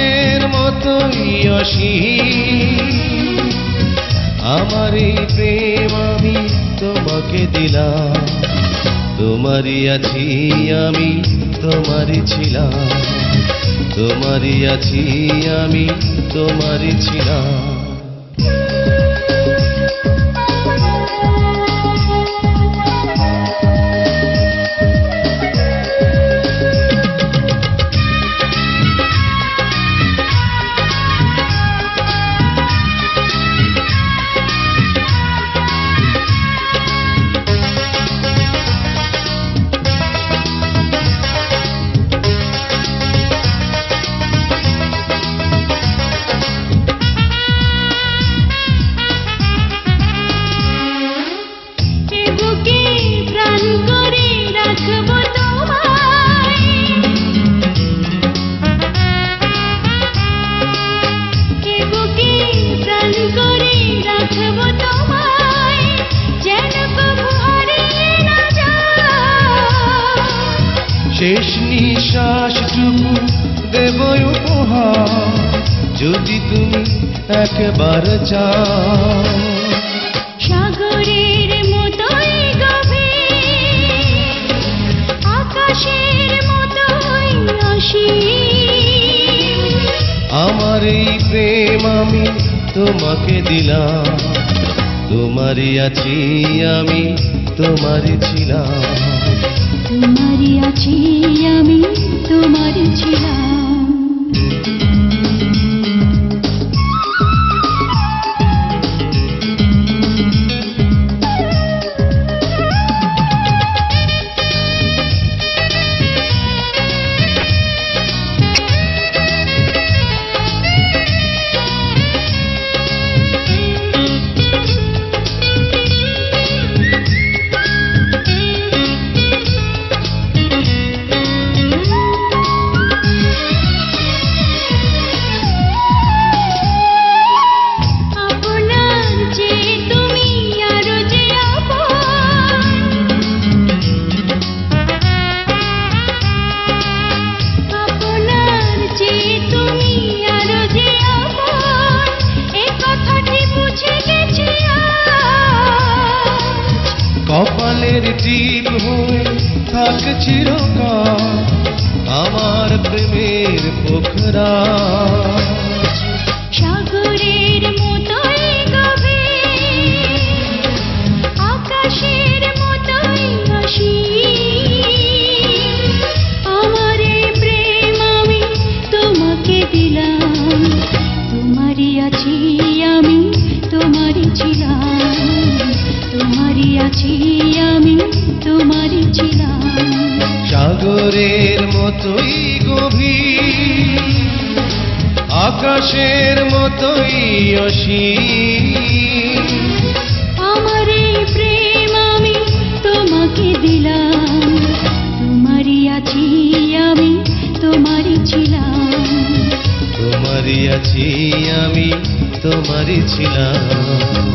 আকাশের মতোই অসীম আমার এই প্রেম আমি তোমাকে দিলাম তোমারই আছি আমি তোমারই ছিলাম তোমারই আছি আমি তোমারই ছিলাম শেষ নিঃশ্বাসটুকু দেব উপহার যদি তুমি একবার চাও সাগরের মতোই গভীর আকাশের মতোই অসীম আমার এই প্রেম আমি তোমাকে দিলাম তোমারই আছি আমি তোমারই ছিলাম তোমারই আছি আমি তোমারই ছিলাম কপালের টিপ হয়ে থাক চিরকাল আমার প্রেমের পোখরা সাগরের মতোই গভীর আকাশের মতোই অসীম আমার এই প্রেম আমি তোমাকে দিলাম তোমারই আছি আমি তোমারই ছিলাম তোমারই আছি আমি তোমারই ছিলাম সাগরের মতোই গভীর আকাশের মতোই অসীম আমার এই প্রেম আমি তোমাকে দিলাম তোমারই আছি আমি তোমারই ছিলাম তোমারই আছি আমি তোমারই ছিলাম